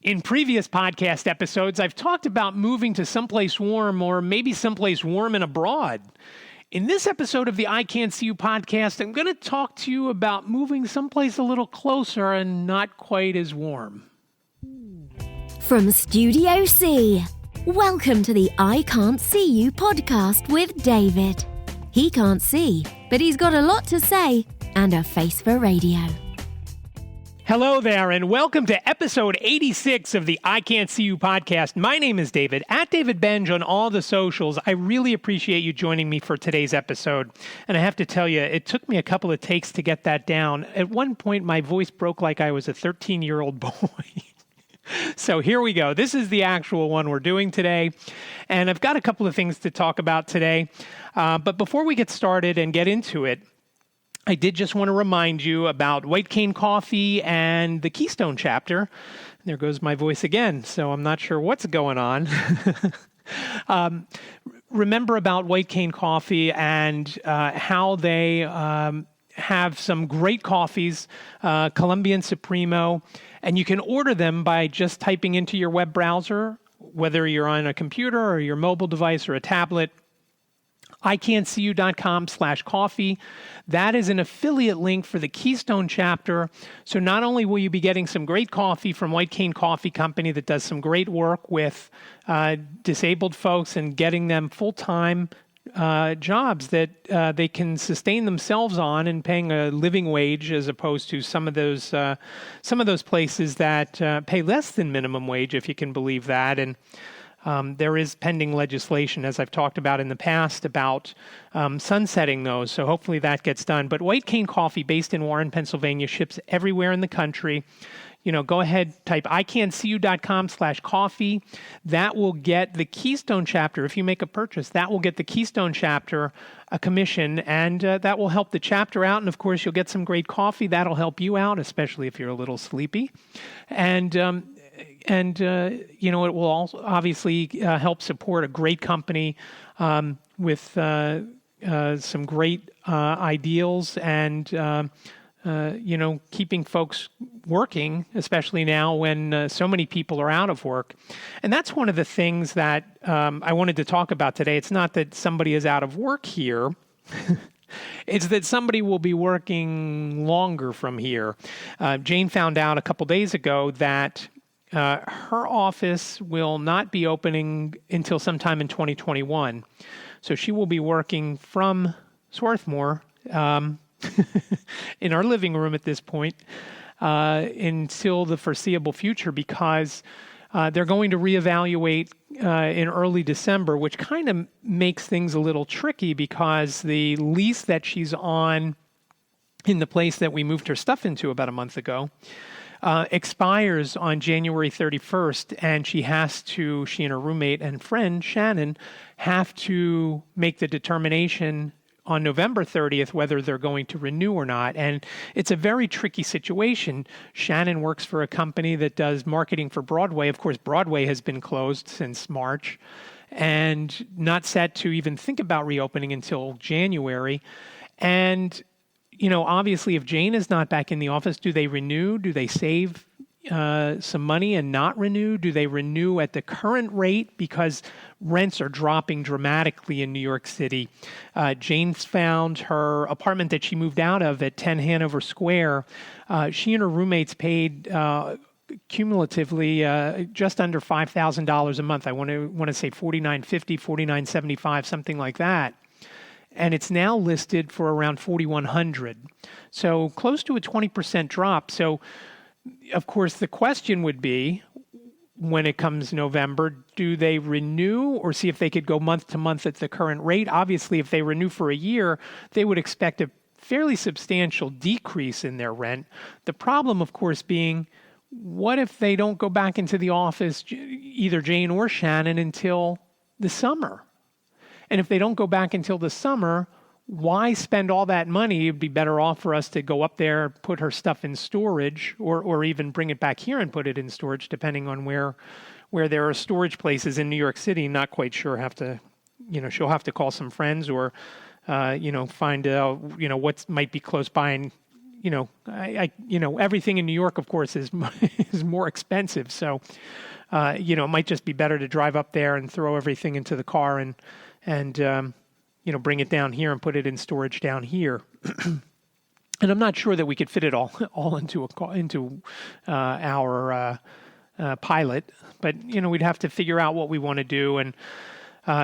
In previous podcast episodes, I've talked about moving to someplace warm or maybe someplace warm and abroad. In this episode of the I Can't See You podcast, I'm going to talk to you about moving someplace a little closer and not quite as warm. From Studio C, welcome to the I Can't See You podcast with David. He can't see, but he's got a lot to say and a face for radio. Hello there, and welcome to episode 86 of the I Can't See You podcast. My name is David, at David Benj on all the socials. I really appreciate you joining me for today's episode. And I have to tell you, it took me a couple of takes to get that down. At one point, my voice broke like I was a 13-year-old boy. So here we go. This is the actual one we're doing today. And I've got a couple of things to talk about today. But before we get started and get into it, I did just want to remind you about White Cane Coffee and the Keystone chapter. There goes my voice again, so I'm not sure what's going on. Remember about White Cane Coffee and how they have some great coffees, Colombian Supremo, and you can order them by just typing into your web browser, whether you're on a computer or your mobile device or a tablet, ican'tseeyou.com/coffee. That is an affiliate link for the Keystone chapter. So not only will you be getting some great coffee from White Cane Coffee Company that does some great work with disabled folks and getting them full-time jobs that they can sustain themselves on and paying a living wage, as opposed to some of those places that pay less than minimum wage, if you can believe that. And there is pending legislation, as I've talked about in the past, about sunsetting those. So hopefully that gets done. But White Cane Coffee, based in Warren, Pennsylvania, ships everywhere in the country. You know, go ahead, type ican'tseeyou.com/coffee. That will get the Keystone chapter. If you make a purchase, that will get the Keystone chapter a commission, and that will help the chapter out. And of course, you'll get some great coffee. That'll help you out, especially if you're a little sleepy. And you know, it will also obviously help support a great company with some great ideals and, you know, keeping folks working, especially now when so many people are out of work. And that's one of the things that I wanted to talk about today. It's not that somebody is out of work here. It's that somebody will be working longer from here. Jane found out a couple days ago that her office will not be opening until sometime in 2021. So she will be working from Swarthmore in our living room at this point until the foreseeable future, because they're going to reevaluate in early December, which kind of makes things a little tricky because the lease that she's on in the place that we moved her stuff into about a month ago expires on January 31st, and she and her roommate and friend, Shannon, have to make the determination on November 30th whether they're going to renew or not. And it's a very tricky situation. Shannon works for a company that does marketing for Broadway. Of course, Broadway has been closed since March and not set to even think about reopening until January. And you know, obviously, if Jane is not back in the office, do they renew? Do they save some money and not renew? Do they renew at the current rate because rents are dropping dramatically in New York City? Jane's found her apartment that she moved out of at 10 Hanover Square. She and her roommates paid cumulatively just under $5,000 a month. I want to say $4,950, $4,975, something like that. And it's now listed for around $4,100. So close to a 20% drop. So, of course, the question would be, when it comes November, do they renew or see if they could go month to month at the current rate? Obviously, if they renew for a year, they would expect a fairly substantial decrease in their rent. The problem, of course, being, what if they don't go back into the office, either Jane or Shannon, until the summer? And if they don't go back until the summer, why spend all that money? It'd be better off for us to go up there, put her stuff in storage, or even bring it back here and put it in storage, depending on where there are storage places in New York City. Not quite sure. She'll have to call some friends or, find out, what might be close by and, everything in New York, of course, is is more expensive. So, it might just be better to drive up there and throw everything into the car and bring it down here and put it in storage down here. And I'm not sure that we could fit it all into our pilot, but we'd have to figure out what we want to do, and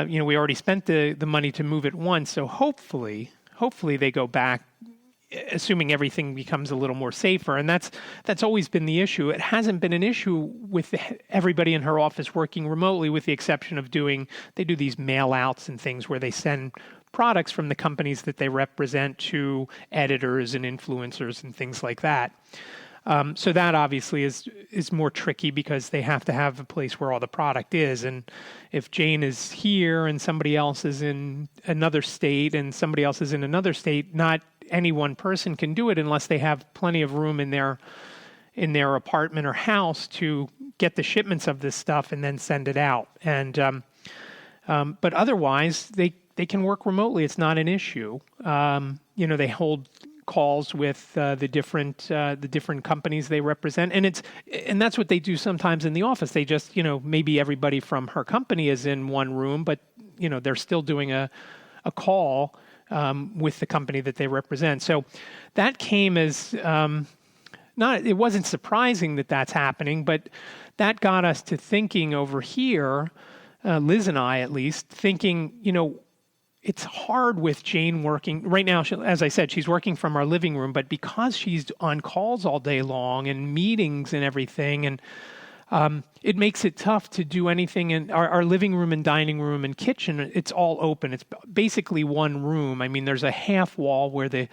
we already spent the money to move it once, so hopefully they go back, assuming everything becomes a little more safer. And that's always been the issue. It hasn't been an issue with everybody in her office working remotely, with the exception of they do these mail outs and things where they send products from the companies that they represent to editors and influencers and things like that. So that obviously is more tricky because they have to have a place where all the product is. And if Jane is here and somebody else is in another state and somebody else is in another state, not any one person can do it unless they have plenty of room in their apartment or house to get the shipments of this stuff and then send it out. And but otherwise, they can work remotely. It's not an issue. They hold calls with the different companies they represent, and that's what they do sometimes in the office. They just maybe everybody from her company is in one room, but they're still doing a call with the company that they represent. So that came as it wasn't surprising that that's happening, but that got us to thinking over here, Liz and I at least, thinking it's hard with Jane working. Right now, as I said, she's working from our living room, but because she's on calls all day long and meetings and everything, and it makes it tough to do anything in our living room and dining room and kitchen. It's all open. It's basically one room. I mean, there's a half wall where the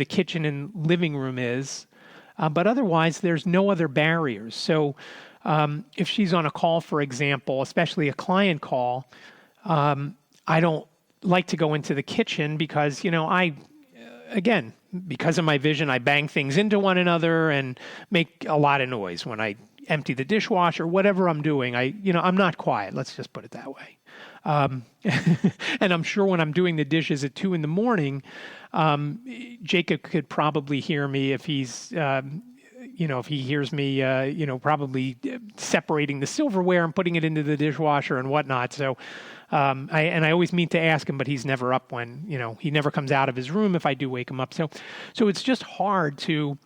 kitchen and living room is, but otherwise there's no other barriers. So if she's on a call, for example, especially a client call, I don't like to go into the kitchen because, because of my vision, I bang things into one another and make a lot of noise when I empty the dishwasher, whatever I'm doing. I'm not quiet. Let's just put it that way. And I'm sure when I'm doing the dishes at 2 a.m, Jacob could probably hear me if he's, if he hears me, probably separating the silverware and putting it into the dishwasher and whatnot. So, I always mean to ask him, but he's never up when, he never comes out of his room if I do wake him up. So it's just hard to,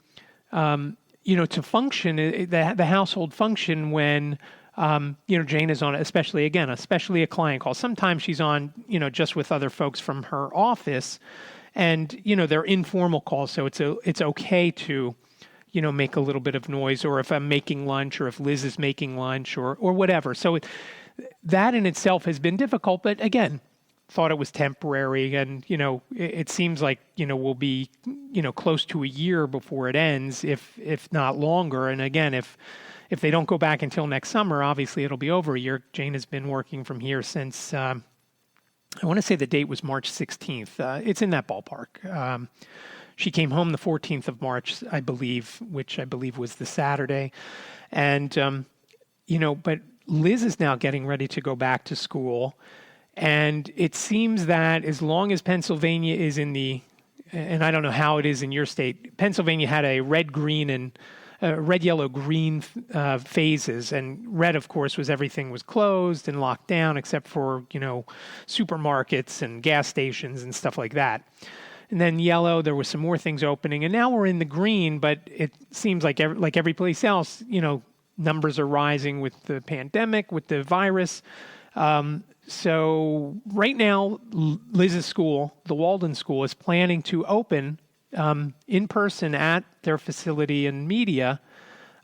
to function, the household function when, Jane is on, especially a client call. Sometimes she's on, just with other folks from her office, and, they're informal calls. So it's okay to, make a little bit of noise, or if I'm making lunch, or if Liz is making lunch, or whatever. So that in itself has been difficult, but again, thought it was temporary, and it seems like we'll be close to a year before it ends, if not longer. And again, if they don't go back until next summer, obviously it'll be over a year. Jane has been working from here since I want to say the date was March 16th. It's in that ballpark. She came home the 14th of March, I believe, which I believe was the Saturday, and but Liz is now getting ready to go back to school. And it seems that as long as Pennsylvania is and I don't know how it is in your state, Pennsylvania had a red, yellow, green phases. And red, of course, was everything was closed and locked down except for, supermarkets and gas stations and stuff like that. And then yellow, there was some more things opening. And now we're in the green, but it seems like every place else, numbers are rising with the pandemic, with the virus. So right now, Liz's school, the Walden School, is planning to open in person at their facility in Media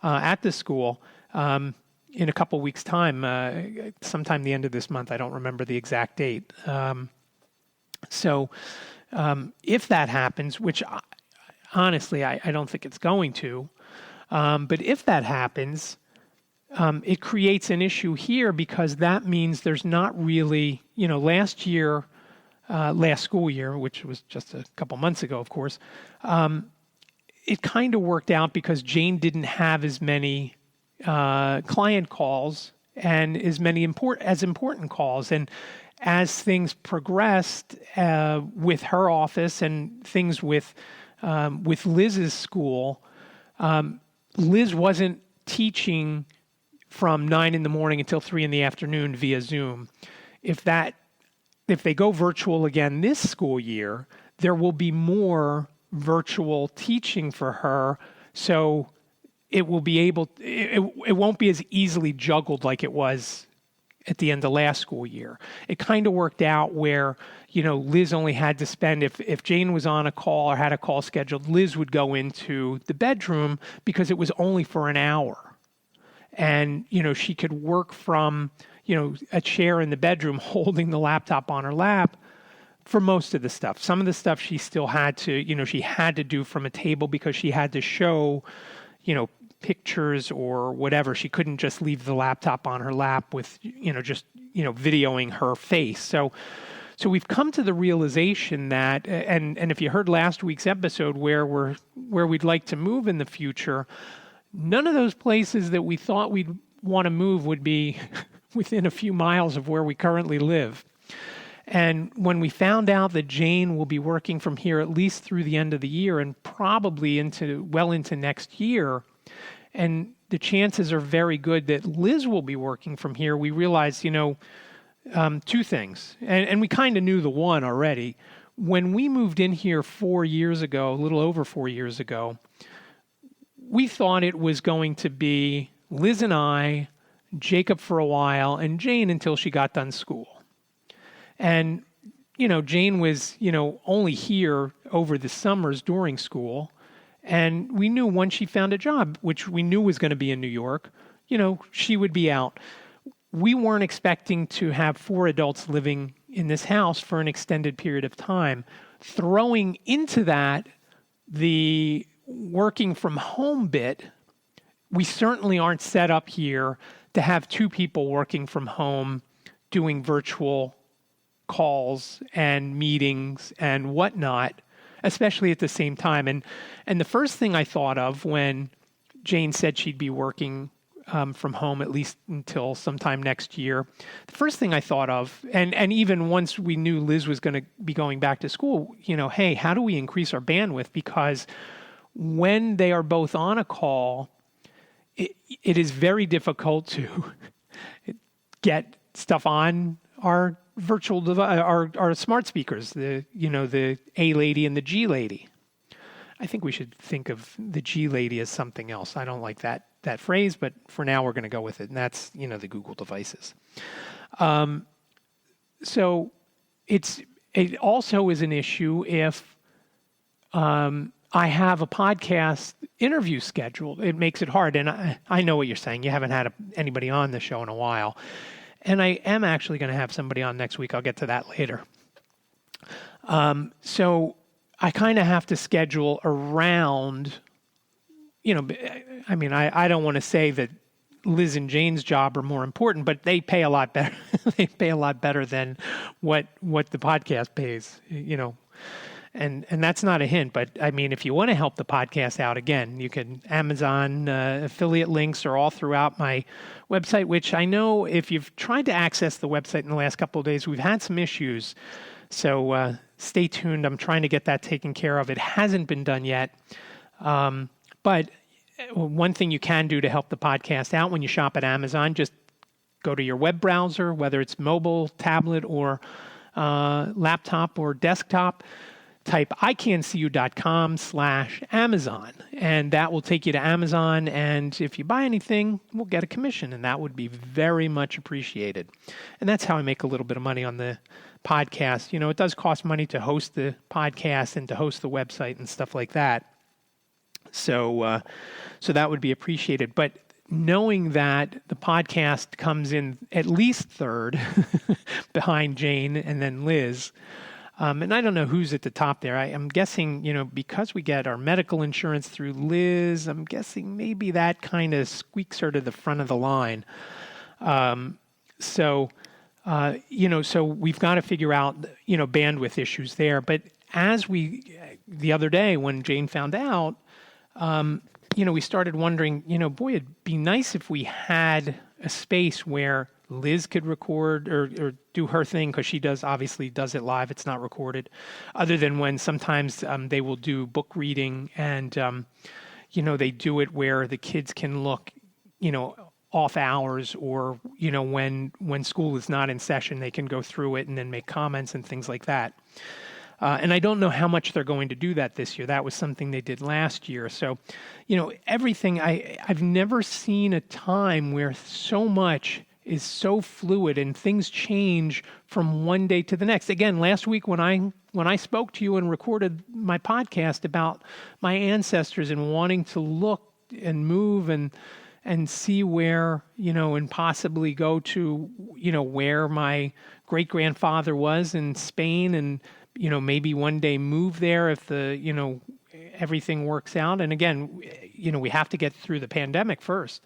at the school in a couple weeks' time, sometime the end of this month. I don't remember the exact date. So if that happens, which honestly I don't think it's going to, but if that happens, it creates an issue here because that means there's not really, last school year, which was just a couple months ago, of course, it kind of worked out because Jane didn't have as many client calls and as many important calls. And as things progressed with her office and things with with Liz's school, Liz wasn't teaching from 9 in the morning until 3 in the afternoon via Zoom. If they go virtual again this school year, there will be more virtual teaching for her. So it will be it won't be as easily juggled like it was at the end of last school year. It kind of worked out where, Liz only had to spend, if Jane was on a call or had a call scheduled, Liz would go into the bedroom because it was only for an hour. And, she could work from, a chair in the bedroom holding the laptop on her lap for most of the stuff. Some of the stuff she still had to, she had to do from a table because she had to show, pictures or whatever. She couldn't just leave the laptop on her lap with, videoing her face. So we've come to the realization that, and if you heard last week's episode where we'd like to move in the future, none of those places that we thought we'd want to move would be within a few miles of where we currently live. And when we found out that Jane will be working from here at least through the end of the year and probably into next year, and the chances are very good that Liz will be working from here, we realized, two things. And we kind of knew the one already. When we moved in here 4 years ago, a little over 4 years ago, we thought it was going to be Liz and I, Jacob for a while, and Jane until she got done school. And, Jane was, only here over the summers during school. And we knew once she found a job, which we knew was going to be in New York, she would be out. We weren't expecting to have 4 adults living in this house for an extended period of time. Throwing into that the working from home bit, we certainly aren't set up here to have 2 people working from home doing virtual calls and meetings and whatnot, especially at the same time. And the first thing I thought of when Jane said she'd be working from home at least until sometime next year, the first thing I thought of, and even once we knew Liz was going to be going back to school, hey, how do we increase our bandwidth? Because when they are both on a call, it is very difficult to get stuff on our virtual device, our smart speakers, the A lady and the G lady. I think we should think of the G lady as something else. I don't like that phrase, but for now we're going to go with it, and that's the Google devices. So it also is an issue if I have a podcast interview scheduled. It makes it hard, and I know what you're saying. You haven't had anybody on the show in a while. And I am actually going to have somebody on next week. I'll get to that later. So I kind of have to schedule around, I don't want to say that Liz and Jane's job are more important, but they pay a lot better. They pay a lot better than what the podcast pays, And that's not a hint, but if you want to help the podcast out, again, you can Amazon affiliate links are all throughout my website, which I know if you've tried to access the website in the last couple of days, we've had some issues. So stay tuned. I'm trying to get that taken care of. It hasn't been done yet. But one thing you can do to help the podcast out when you shop at Amazon, just go to your web browser, whether it's mobile, tablet, or laptop or desktop. Type icancu.com/Amazon, and that will take you to Amazon. And if you buy anything, we'll get a commission, and that would be very much appreciated. And that's how I make a little bit of money on the podcast. It does cost money to host the podcast and to host the website and stuff like that. So that would be appreciated. But knowing that the podcast comes in at least third behind Jane and then Liz. And I don't know who's at the top there. I'm guessing, because we get our medical insurance through Liz, I'm guessing maybe that kind of squeaks her to the front of the line. So we've got to figure out, bandwidth issues there. But the other day when Jane found out, we started wondering, boy, it'd be nice if we had a space where Liz could record or do her thing because she obviously does it live. It's not recorded, other than when sometimes they will do book reading and, they do it where the kids can look, off hours or, when school is not in session, they can go through it and then make comments and things like that. And I don't know how much they're going to do that this year. That was something they did last year. So, everything, I've never seen a time where so much is so fluid and things change from one day to the next. Again, last week when I spoke to you and recorded my podcast about my ancestors and wanting to look and move and see where, and possibly go to, where my great-grandfather was in Spain and, maybe one day move there if everything works out. And again, we have to get through the pandemic first.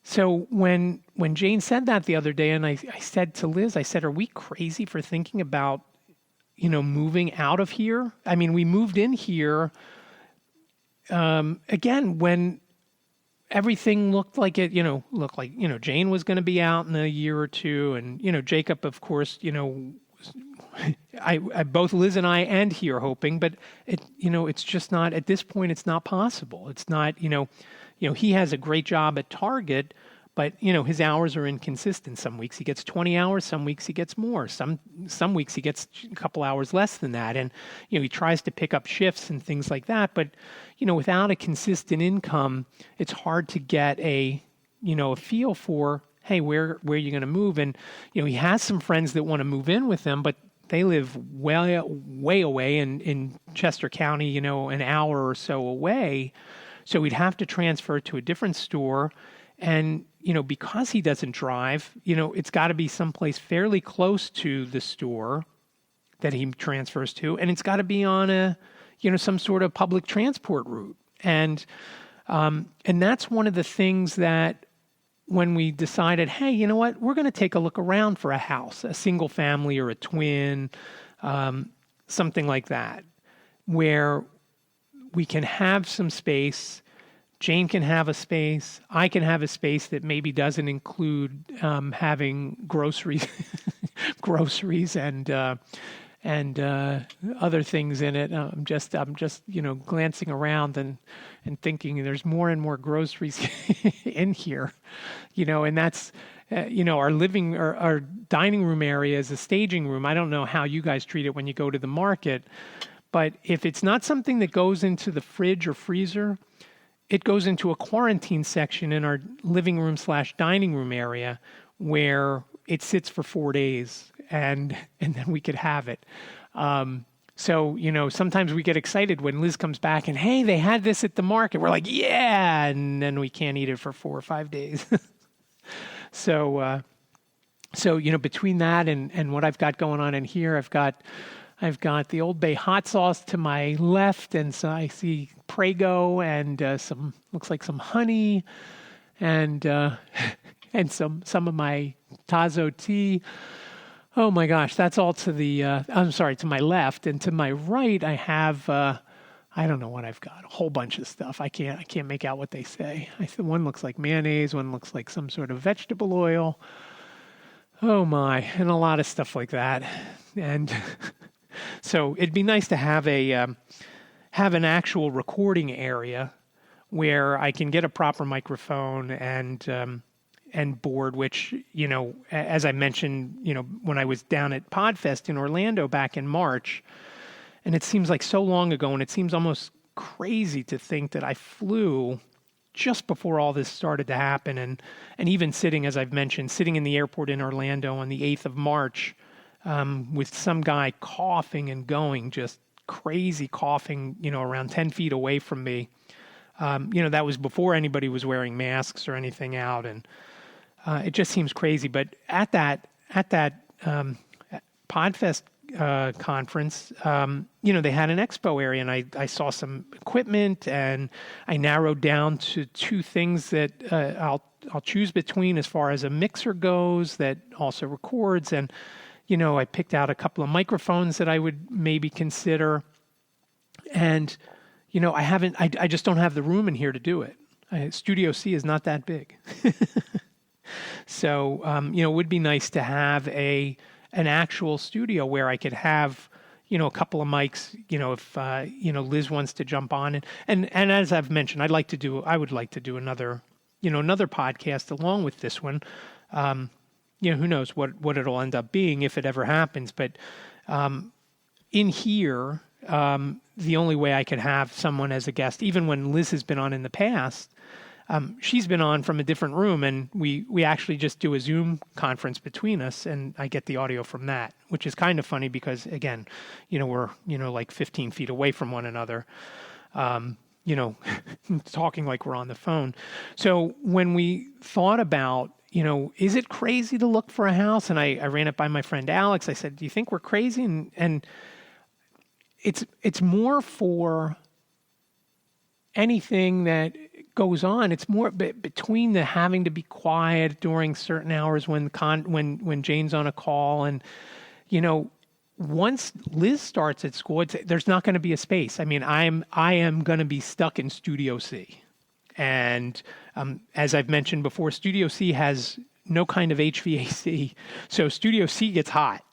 So when Jane said that the other day, and I said to Liz, I said, are we crazy for thinking about, moving out of here? I mean, we moved in here, again, when everything looked like Jane was going to be out in a year or two. And, Jacob, of course, I both Liz and I and he are hoping, but it's just not, at this point, it's not possible. It's not, he has a great job at Target, but, his hours are inconsistent. Some weeks he gets 20 hours, some weeks he gets more. Some weeks he gets a couple hours less than that. And, he tries to pick up shifts and things like that. But, without a consistent income, it's hard to get a feel for, hey, where are you going to move? And, he has some friends that want to move in with him, but they live way away in Chester County, an hour or so away. So we'd have to transfer to a different store. And, because he doesn't drive, it's got to be someplace fairly close to the store that he transfers to. And it's got to be on some sort of public transport route. And that's one of the things that when we decided, hey, you know what, we're going to take a look around for a house, a single family or a twin, something like that, where we can have some space. Jane can have a space. I can have a space that maybe doesn't include having groceries and other things in it. I'm just glancing around and thinking there's more and more groceries in here, and that's our dining room area is a staging room. I don't know how you guys treat it when you go to the market, but if it's not something that goes into the fridge or freezer, it goes into a quarantine section in our living room / dining room area where it sits for 4 days and then we could have it. So, sometimes we get excited when Liz comes back and, hey, they had this at the market. We're like, yeah, and then we can't eat it for 4 or 5 days. So, between that and what I've got going on in here, I've got the Old Bay hot sauce to my left, and so I see Prego and looks like some honey, and some of my Tazo tea. Oh my gosh, that's all to to my left, and to my right I have I don't know what I've got. A whole bunch of stuff. I can't make out what they say. One looks like mayonnaise, one looks like some sort of vegetable oil. Oh my, and a lot of stuff like that, and. So it'd be nice to have an actual recording area where I can get a proper microphone and board, which, as I mentioned, when I was down at Podfest in Orlando back in March, and it seems like so long ago, and it seems almost crazy to think that I flew just before all this started to happen, and even sitting, as I've mentioned, sitting in the airport in Orlando on the 8th of March, with some guy coughing and going, just crazy coughing, around 10 feet away from me. That was before anybody was wearing masks or anything out. And it just seems crazy. But at that Podfest conference, they had an expo area, and I saw some equipment, and I narrowed down to 2 things that I'll choose between as far as a mixer goes that also records, and I picked out a couple of microphones that I would maybe consider. And, I just don't have the room in here to do it. Studio C is not that big. So, it would be nice to have an actual studio where I could have, a couple of mics, if, Liz wants to jump on. And as I've mentioned, I would like to do another podcast along with this one. Who knows what it'll end up being if it ever happens. But in here, the only way I could have someone as a guest, even when Liz has been on in the past, she's been on from a different room, and we actually just do a Zoom conference between us, and I get the audio from that, which is kind of funny because, again, we're, like 15 feet away from one another, talking like we're on the phone. So when we thought about, is it crazy to look for a house? And I ran it by my friend Alex. I said, do you think we're crazy? And it's more for anything that goes on. It's more between the having to be quiet during certain hours when Jane's on a call, and once Liz starts at school, there's not going to be a space. I mean, I am going to be stuck in Studio C, and as I've mentioned before, Studio C has no kind of HVAC, so Studio C gets hot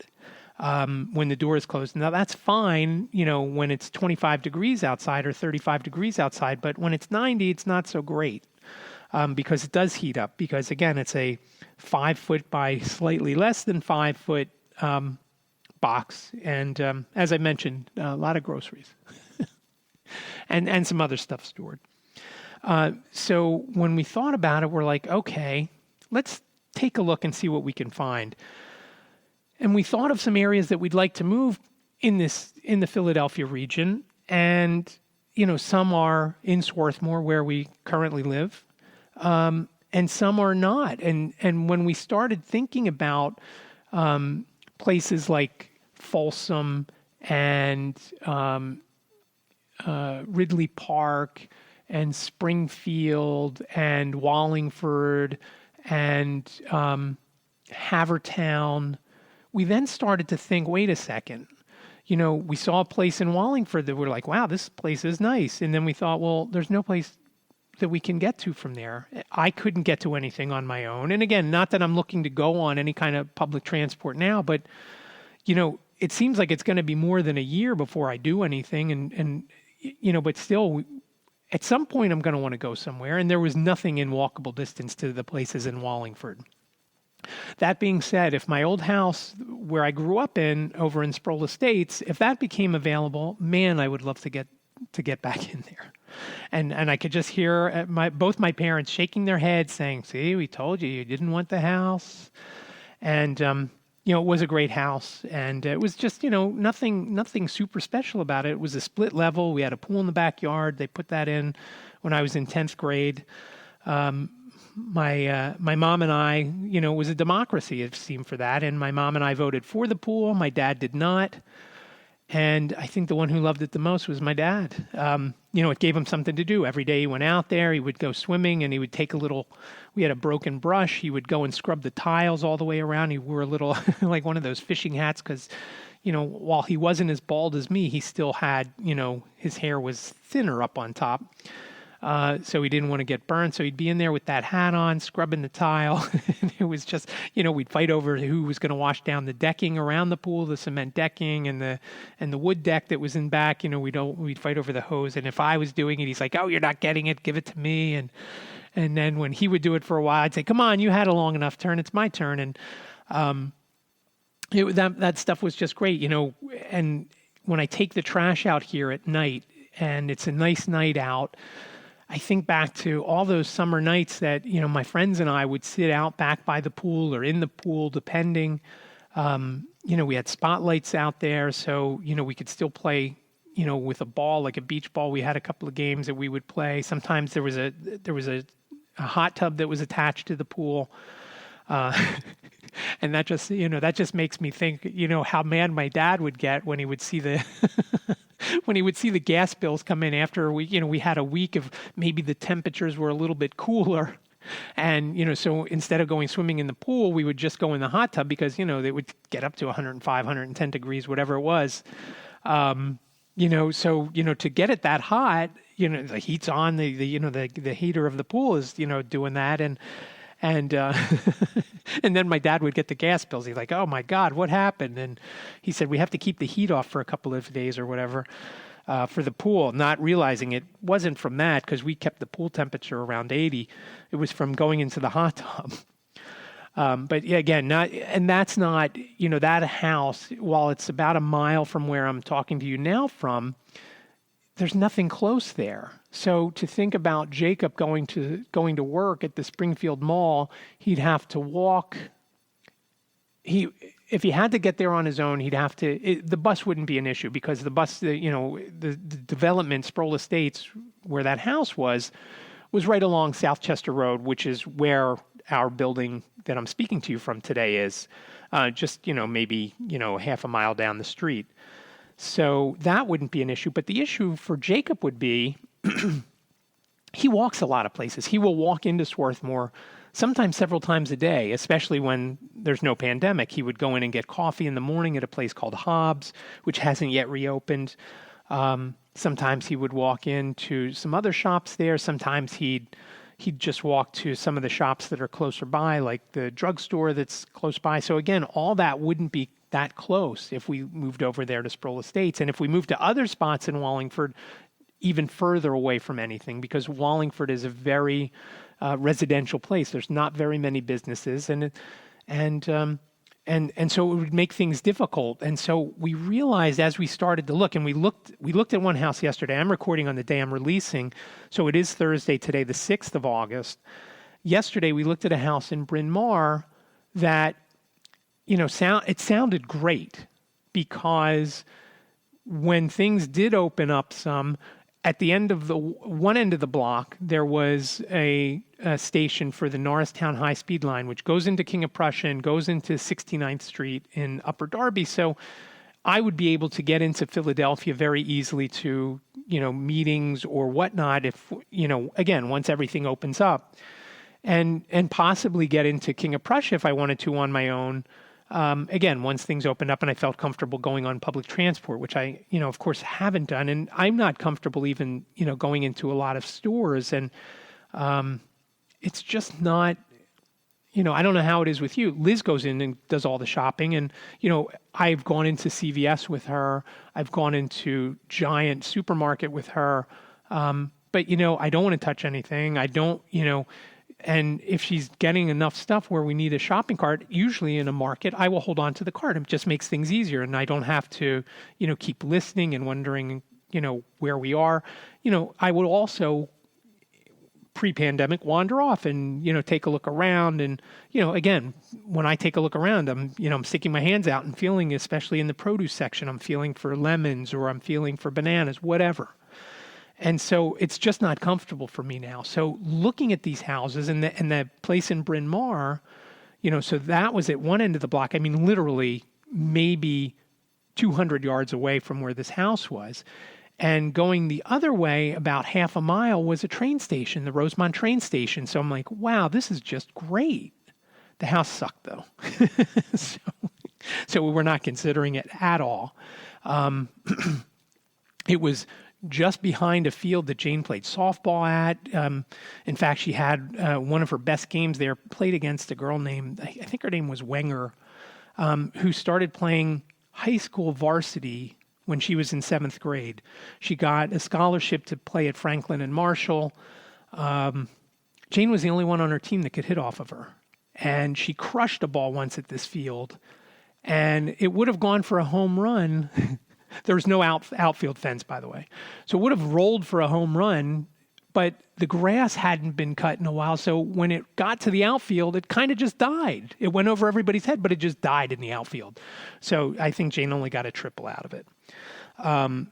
when the door is closed. Now that's fine, when it's 25 degrees outside or 35 degrees outside, but when it's 90, it's not so great because it does heat up because, again, it's a 5 foot by slightly less than 5 foot box. And as I mentioned, a lot of groceries and some other stuff stored. So when we thought about it, we're like, okay, let's take a look and see what we can find. And we thought of some areas that we'd like to move in the Philadelphia region. And, some are in Swarthmore where we currently live. And some are not. And when we started thinking about places like Folsom and Ridley Park and Springfield and Wallingford and Havertown, we then started to think, wait a second, we saw a place in Wallingford that we're like, wow, this place is nice. And then we thought, well, there's no place that we can get to from there. I couldn't get to anything on my own. And again, not that I'm looking to go on any kind of public transport now, but, it seems like it's going to be more than a year before I do anything. And but still, at some point I'm going to want to go somewhere. And there was nothing in walkable distance to the places in Wallingford. That being said, if my old house where I grew up over in Sproul Estates, if that became available, man, I would love to get back in there. And I could just hear both my parents shaking their heads saying, see, we told you didn't want the house. And, it was a great house. And it was just, nothing super special about it. It was a split level. We had a pool in the backyard. They put that in when I was in 10th grade. My mom and I, it was a democracy, it seemed, for that. And my mom and I voted for the pool. My dad did not. And I think the one who loved it the most was my dad. It gave him something to do. Every day he went out there, he would go swimming, and he would take we had a broken brush. He would go and scrub the tiles all the way around. He wore a little, like one of those fishing hats because, while he wasn't as bald as me, he still had, his hair was thinner up on top. So he didn't want to get burned. So he'd be in there with that hat on, scrubbing the tile. And it was just, we'd fight over who was going to wash down the decking around the pool, the cement decking and the wood deck that was in back. We'd fight over the hose. And if I was doing it, he's like, oh, you're not getting it. Give it to me. And then when he would do it for a while, I'd say, come on, you had a long enough turn. It's my turn. And that stuff was just great, And when I take the trash out here at night and it's a nice night out, I think back to all those summer nights that, my friends and I would sit out back by the pool or in the pool, depending. We had spotlights out there, so, we could still play, with a ball, like a beach ball. We had a couple of games that we would play. Sometimes there was a hot tub that was attached to the pool. And that just makes me think, how mad my dad would get when he would see the when he would see the gas bills come in after we had a week of maybe the temperatures were a little bit cooler. And, so instead of going swimming in the pool, we would just go in the hot tub because, they would get up to 105, 110 degrees, whatever it was. To get it that hot, the heat's on, the heater of the pool is, doing that. And and then my dad would get the gas bills. He's like, "Oh my God, what happened?" And he said, "We have to keep the heat off for a couple of days or whatever for the pool," not realizing it wasn't from that because we kept the pool temperature around 80. It was from going into the hot tub. But yeah, again, that's not, that house, while it's about a mile from where I'm talking to you now from, there's nothing close there. So to think about Jacob going to work at the Springfield Mall, he'd have to walk. If he had to get there on his own, the bus wouldn't be an issue because the bus, the development, Sproul Estates, where that house was right along South Chester Road, which is where our building that I'm speaking to you from today is, just, maybe, half a mile down the street. So that wouldn't be an issue. But the issue for Jacob would be he walks a lot of places. He will walk into Swarthmore sometimes several times a day, especially when there's no pandemic. He would go in and get coffee in the morning at a place called Hobbs, which hasn't yet reopened. Sometimes he would walk into some other shops there. Sometimes he'd just walk to some of the shops that are closer by, like the drugstore that's close by. So again, all that wouldn't be that close if we moved over there to Sproul Estates. And if we moved to other spots in Wallingford, even further away from anything, because Wallingford is a very residential place. There's not very many businesses, and so it would make things difficult. And so we realized as we started to look, and we looked at one house yesterday. I'm recording on the day I'm releasing, so it is Thursday today, the 6th of August. Yesterday we looked at a house in Bryn Mawr that, it sounded great because when things did open up some, at the end of one end of the block, there was a station for the Norristown High-Speed Line, which goes into King of Prussia and goes into 69th Street in Upper Darby. So I would be able to get into Philadelphia very easily to, meetings or whatnot if, again, once everything opens up. And possibly get into King of Prussia if I wanted to on my own. Again, once things opened up and I felt comfortable going on public transport, which I, of course, haven't done. And I'm not comfortable even, going into a lot of stores. And it's just not, I don't know how it is with you. Liz goes in and does all the shopping. And, I've gone into CVS with her. I've gone into Giant Supermarket with her. But, I don't want to touch anything. I don't, and if she's getting enough stuff where we need a shopping cart, usually in a market, I will hold on to the cart. It just makes things easier. And I don't have to, keep listening and wondering, where we are. I would also, pre-pandemic, wander off and, take a look around. And, again, when I take a look around, I'm sticking my hands out and feeling, especially in the produce section, I'm feeling for lemons or I'm feeling for bananas, whatever. And so it's just not comfortable for me now. So looking at these houses and the place in Bryn Mawr, so that was at one end of the block. I mean, literally maybe 200 yards away from where this house was. And going the other way, about half a mile, was a train station, the Rosemont train station. So I'm like, wow, this is just great. The house sucked, though. So we were not considering it at all. It was just behind a field that Jane played softball at. In fact, she had one of her best games there, played against a girl named, I think her name was Wenger, who started playing high school varsity when she was in 7th grade. She got a scholarship to play at Franklin and Marshall. Jane was the only one on her team that could hit off of her. And she crushed a ball once at this field. And it would have gone for a home run. There was no outfield fence, by the way. So it would have rolled for a home run, but the grass hadn't been cut in a while. So when it got to the outfield, it kind of just died. It went over everybody's head, but it just died in the outfield. So I think Jane only got a triple out of it. But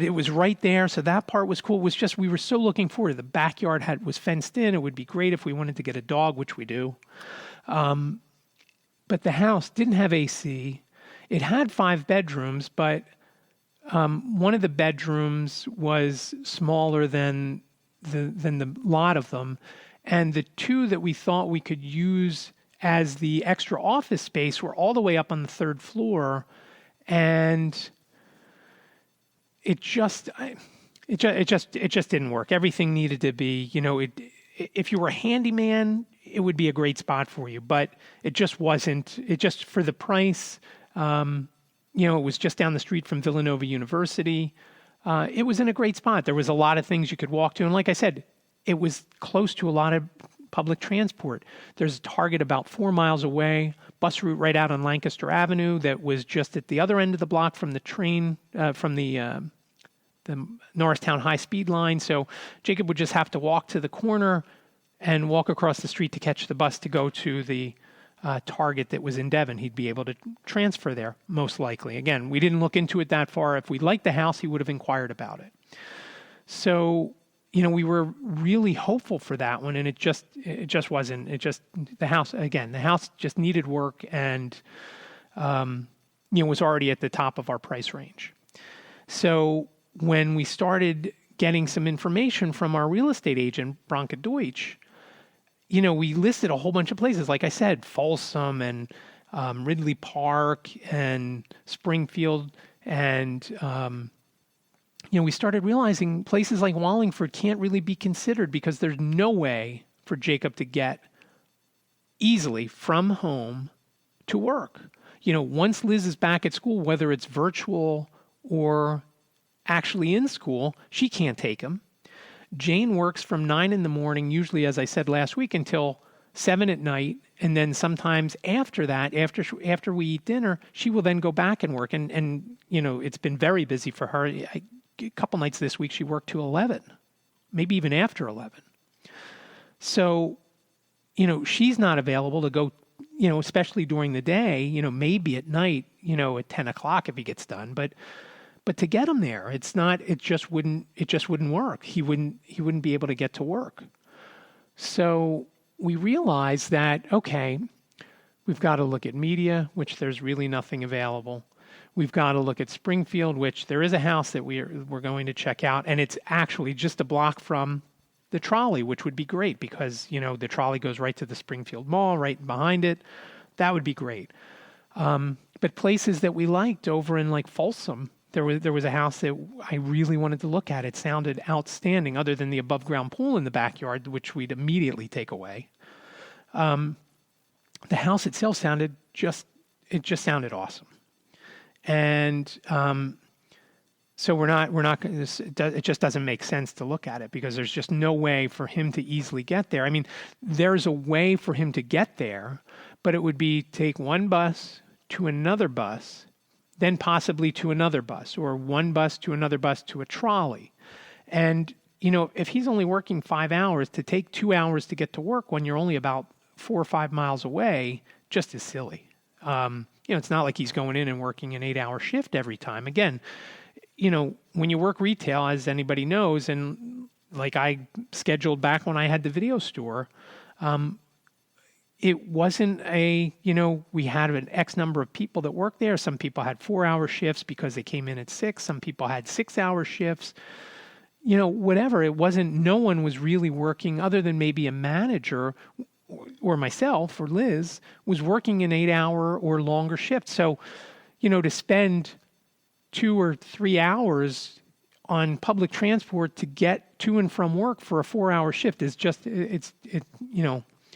it was right there. So that part was cool. It was just, we were so looking forward. The backyard was fenced in. It would be great if we wanted to get a dog, which we do. But the house didn't have AC. It had 5 bedrooms, but one of the bedrooms was smaller than the lot of them. And the 2 that we thought we could use as the extra office space were all the way up on the 3rd floor. And it just didn't work. Everything needed to be, if you were a handyman, it would be a great spot for you, but it just wasn't. It just, for the price, it was just down the street from Villanova University. It was in a great spot. There was a lot of things you could walk to. And like I said, it was close to a lot of public transport. There's a Target about 4 miles away, bus route right out on Lancaster Avenue that was just at the other end of the block from the train, from the Norristown high-speed line. So Jacob would just have to walk to the corner and walk across the street to catch the bus to go to the Target that was in Devon. He'd be able to transfer there, most likely. Again, we didn't look into it that far. If we liked the house, he would have inquired about it. So, we were really hopeful for that one, and it just wasn't. The house just needed work, and was already at the top of our price range. So when we started getting some information from our real estate agent, Branca Deutsch, we listed a whole bunch of places, like I said, Folsom and Ridley Park and Springfield. And, we started realizing places like Wallingford can't really be considered because there's no way for Jacob to get easily from home to work. Once Liz is back at school, whether it's virtual or actually in school, she can't take him. Jane works from 9 in the morning, usually, as I said last week, until 7 at night. And then sometimes after that, after we eat dinner, she will then go back and work. And it's been very busy for her. A couple nights this week, she worked to 11, maybe even after 11. So, she's not available to go, especially during the day, maybe at night, at 10 o'clock if he gets done. But to get him there, it just wouldn't work. He wouldn't be able to get to work. So we realized that, okay, we've got to look at Media, which there's really nothing available. We've got to look at Springfield, which there is a house that we're going to check out, and it's actually just a block from the trolley, which would be great because, the trolley goes right to the Springfield Mall, right behind it. That would be great. But places that we liked over in like Folsom, there was a house that I really wanted to look at. It sounded outstanding, other than the above-ground pool in the backyard, which we'd immediately take away. The house itself sounded sounded awesome. And so it just doesn't make sense to look at it because there's just no way for him to easily get there. I mean, there's a way for him to get there, but it would be take one bus to another bus, then possibly to another bus, or one bus to another bus to a trolley. And, if he's only working 5 hours, to take 2 hours to get to work when you're only about 4 or 5 miles away just is silly. It's not like he's going in and working an 8-hour shift every time. Again, when you work retail, as anybody knows, and like I scheduled back when I had the video store, it wasn't we had an X number of people that worked there. Some people had 4-hour shifts because they came in at 6. Some people had 6-hour shifts. Whatever. It wasn't, no one was really working other than maybe a manager or myself or Liz was working an 8-hour or longer shift. So, to spend 2 or 3 hours on public transport to get to and from work for a 4-hour shift is just,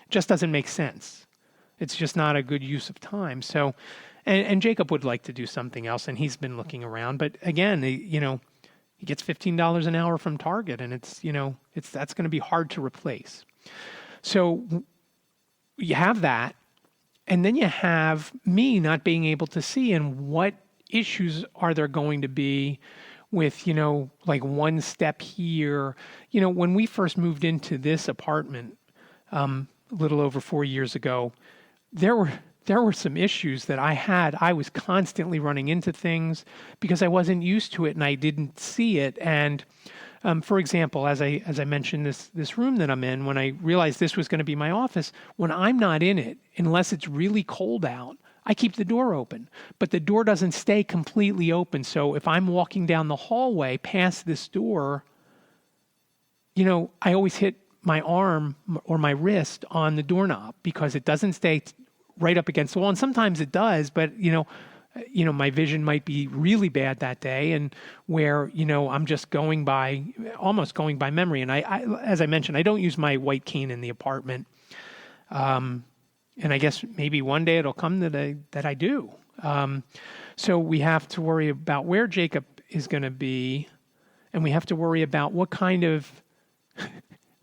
just doesn't make sense. It's just not a good use of time. So, and Jacob would like to do something else, and he's been looking around. But again, he gets $15 an hour from Target, and that's going to be hard to replace. So you have that, and then you have me not being able to see, and what issues are there going to be with, like one step here. When we first moved into this apartment a little over 4 years ago, there were some issues that I had. I was constantly running into things because I wasn't used to it and I didn't see it. And for example, as I mentioned, this room that I'm in, when I realized this was going to be my office, when I'm not in it, unless it's really cold out, I keep the door open. But the door doesn't stay completely open. So if I'm walking down the hallway past this door, I always hit my arm or my wrist on the doorknob because it doesn't stay right up against the wall. And sometimes it does, but my vision might be really bad that day, and where, I'm just almost going by memory. And I, as I mentioned, I don't use my white cane in the apartment. And I guess maybe one day it'll come that I do. So we have to worry about where Jacob is going to be, and we have to worry about what kind of,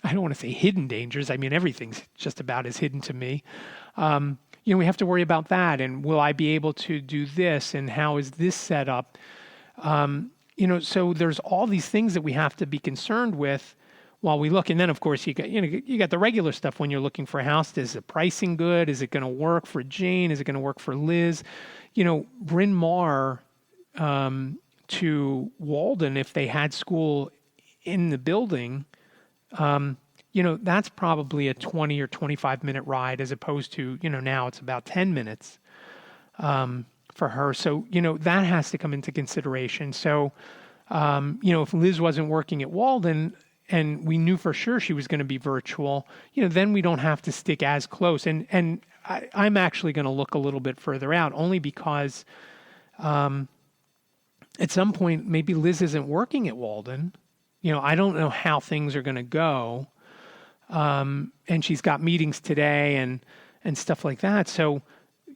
I don't want to say hidden dangers. I mean, everything's just about as hidden to me. We have to worry about that, and will I be able to do this, and how is this set up? So there's all these things that we have to be concerned with while we look. And then, of course, you got the regular stuff when you're looking for a house. Is the pricing good? Is it going to work for Jane? Is it going to work for Liz? Bryn Mawr to Walden, if they had school in the building, that's probably a 20 or 25 minute ride, as opposed to, now it's about 10 minutes for her. So, that has to come into consideration. So, if Liz wasn't working at Walden and we knew for sure she was going to be virtual, then we don't have to stick as close. And I'm actually going to look a little bit further out, only because at some point, maybe Liz isn't working at Walden. I don't know how things are going to go. And she's got meetings today and stuff like that. So,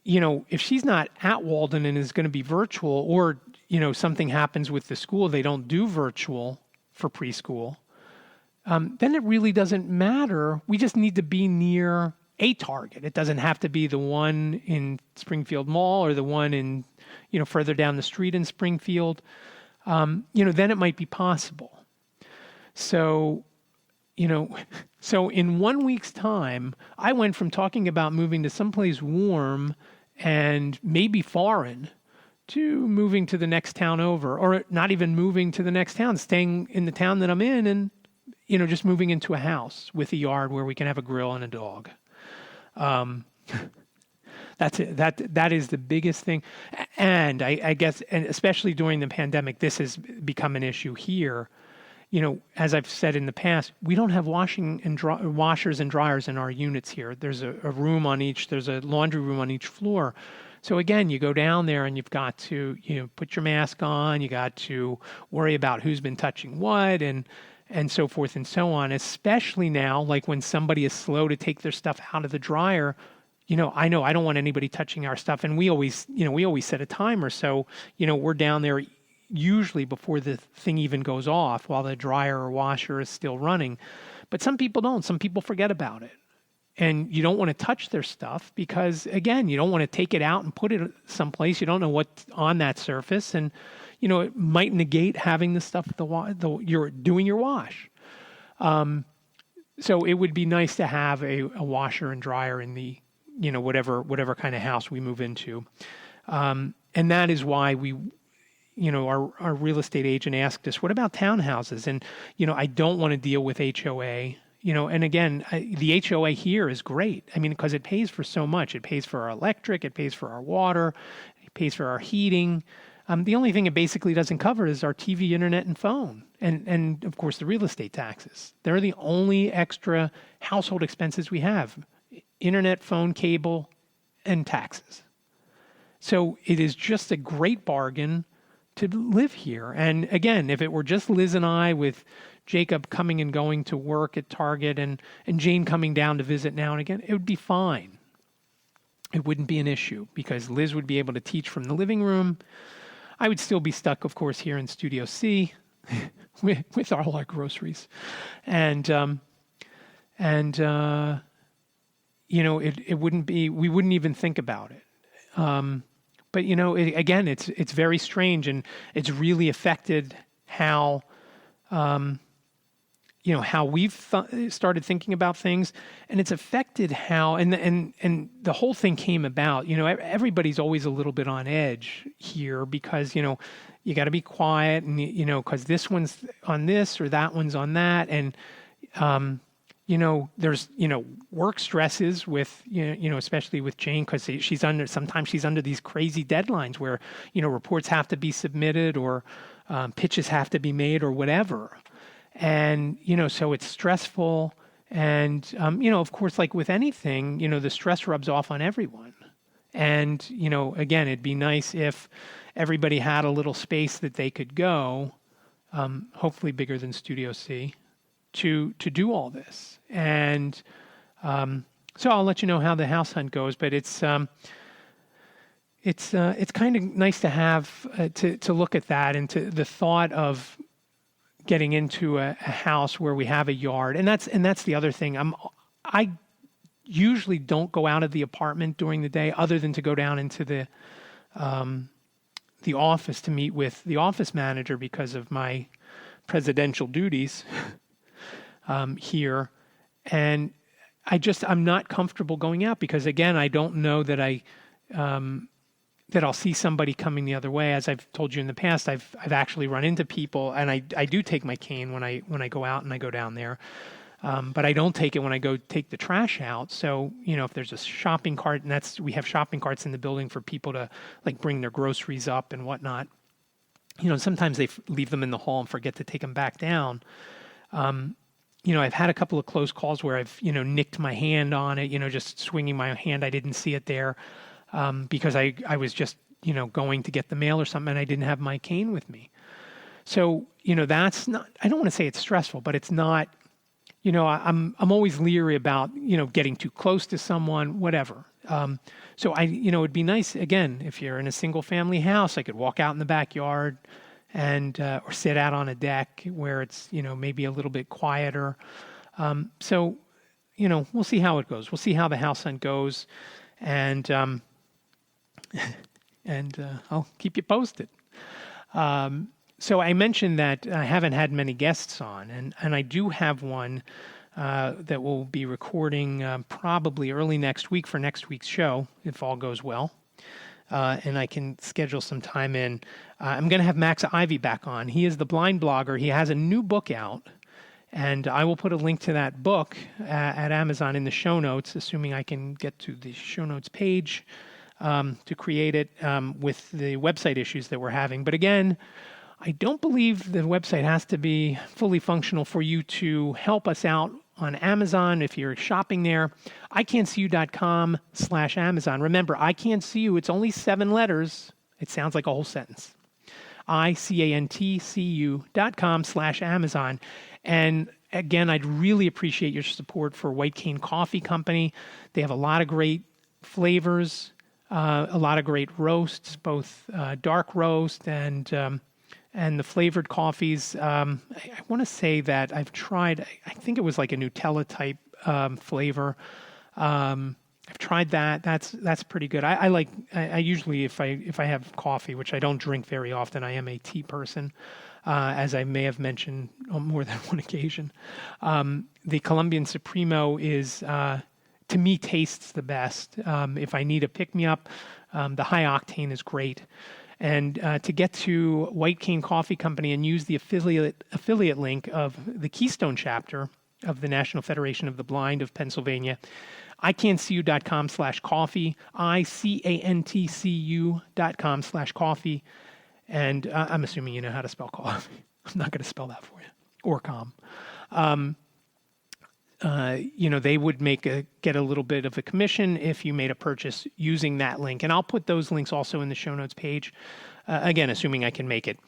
if she's not at Walden and is going to be virtual, or, something happens with the school, they don't do virtual for preschool, then it really doesn't matter. We just need to be near a Target. It doesn't have to be the one in Springfield Mall or the one in, further down the street in Springfield. Then it might be possible. So, so in 1 week's time, I went from talking about moving to someplace warm and maybe foreign to moving to the next town over, or not even moving to the next town, staying in the town that I'm in, and, just moving into a house with a yard where we can have a grill and a dog. That's it. That is the biggest thing. And I guess, and especially during the pandemic, this has become an issue here. As I've said in the past, we don't have washers and dryers in our units here. There's a room on each, there's a laundry room on each floor. So again, you go down there and you've got to, put your mask on, you got to worry about who's been touching what, and so forth and so on, especially now, like when somebody is slow to take their stuff out of the dryer. I know I don't want anybody touching our stuff. And we always set a timer. So, we're down there usually before the thing even goes off, while the dryer or washer is still running. But some people don't. Some people forget about it. And you don't want to touch their stuff because, again, you don't want to take it out and put it someplace. You don't know what's on that surface. And, it might negate having the stuff you're doing your wash. So it would be nice to have a washer and dryer in the, whatever kind of house we move into. And that is why we, our real estate agent asked us, what about townhouses? And, I don't want to deal with HOA, and again, the HOA here is great. I mean, because it pays for so much. It pays for our electric, it pays for our water, it pays for our heating. The only thing it basically doesn't cover is our TV, internet, and phone. And of course, the real estate taxes. They're the only extra household expenses we have. Internet, phone, cable, and taxes. So it is just a great bargain to live here. And again, if it were just Liz and I, with Jacob coming and going to work at Target and Jane coming down to visit now and again, it would be fine. It wouldn't be an issue because Liz would be able to teach from the living room. I would still be stuck, of course, here in Studio C with all our groceries. And it wouldn't be, we wouldn't even think about it. But, again, it's very strange, and it's really affected how, how we've started thinking about things, and it's affected how, and the whole thing came about, everybody's always a little bit on edge here because, you got to be quiet and, because this one's on this or that one's on that. And, there's, work stresses with, especially with Jane, because sometimes she's under these crazy deadlines where, reports have to be submitted or pitches have to be made or whatever. And, so it's stressful. And, of course, like with anything, the stress rubs off on everyone. And, again, it'd be nice if everybody had a little space that they could go, hopefully bigger than Studio C, to do all this. And so I'll let you know how the house hunt goes, but it's kind of nice to have to look at that and to the thought of getting into a house where we have a yard, and that's the other thing. I usually don't go out of the apartment during the day, other than to go down into the office to meet with the office manager because of my presidential duties here, and I'm not comfortable going out because, again, I don't know that that I'll see somebody coming the other way. As I've told you in the past, I've actually run into people, and I do take my cane when I go out and I go down there, but I don't take it when I go take the trash out. So if there's a shopping cart, and we have shopping carts in the building for people to bring their groceries up and whatnot. Sometimes they leave them in the hall and forget to take them back down. I've had a couple of close calls where I've, nicked my hand on it, just swinging my hand. I didn't see it there because I was just, going to get the mail or something, and I didn't have my cane with me. So, that's not, I don't want to say it's stressful, but it's not, I'm always leery about, getting too close to someone, whatever. So it'd be nice, again, if you're in a single family house, I could walk out in the backyard and or sit out on a deck where it's, maybe a little bit quieter. So, we'll see how it goes. We'll see how the house hunt goes, and I'll keep you posted. So I mentioned that I haven't had many guests on, and I do have one that we'll be recording probably early next week for next week's show, if all goes well. And I can schedule some time in. I'm going to have Max Ivy back on. He is the blind blogger. He has a new book out, and I will put a link to that book at Amazon in the show notes, assuming I can get to the show notes page to create it with the website issues that we're having. But again, I don't believe the website has to be fully functional for you to help us out on Amazon. If you're shopping there, iCan'tSeeYou.com/Amazon. Remember, I Can't See You, it's only 7 letters. It sounds like a whole sentence. iCan'tSeeYou.com/Amazon. And again, I'd really appreciate your support for White Cane Coffee Company. They have a lot of great flavors, a lot of great roasts, both dark roast and the flavored coffees. I want to say that I've tried, I think it was like a Nutella type flavor. I've tried that. That's pretty good. I usually, if I have coffee, which I don't drink very often, I am a tea person, as I may have mentioned on more than one occasion. The Colombian Supremo is, to me, tastes the best. If I need a pick-me-up, the high octane is great. And to get to White Cane Coffee Company and use the affiliate link of the Keystone chapter of the National Federation of the Blind of Pennsylvania, iCan'tSeeYou.com/coffee, iCan'tSeeYou.com/coffee. And I'm assuming you know how to spell coffee. I'm not going to spell that for you. Or com. They would get a little bit of a commission if you made a purchase using that link. And I'll put those links also in the show notes page, again, assuming I can make it.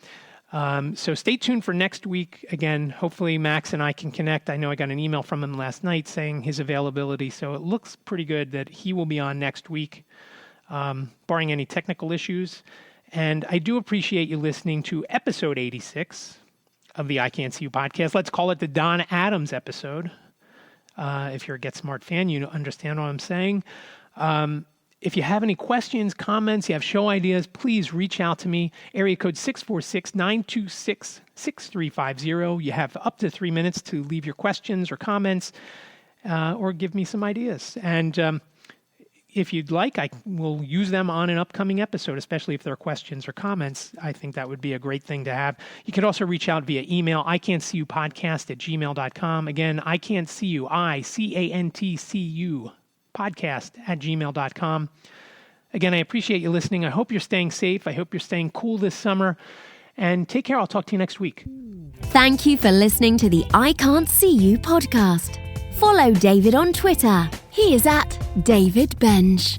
So stay tuned for next week. Again, hopefully Max and I can connect. I know I got an email from him last night saying his availability, so it looks pretty good that he will be on next week, barring any technical issues. And I do appreciate you listening to episode 86 of the I Can't See You podcast. Let's call it the Don Adams episode. If you're a Get Smart fan, you understand what I'm saying. If you have any questions, comments, you have show ideas, please reach out to me. Area code 646-926-6350. You have up to 3 minutes to leave your questions or comments or give me some ideas. And if you'd like, I will use them on an upcoming episode, especially if there are questions or comments. I think that would be a great thing to have. You can also reach out via email, iCan'tSeeYouPodcast@gmail.com. Again, iCan'tSeeYou, iCan'tSeeYou podcast@gmail.com. Again, I appreciate you listening. I hope you're staying safe. I hope you're staying cool this summer. And take care. I'll talk to you next week. Thank you for listening to the I Can't See You podcast. Follow David on Twitter. He is at David Bench.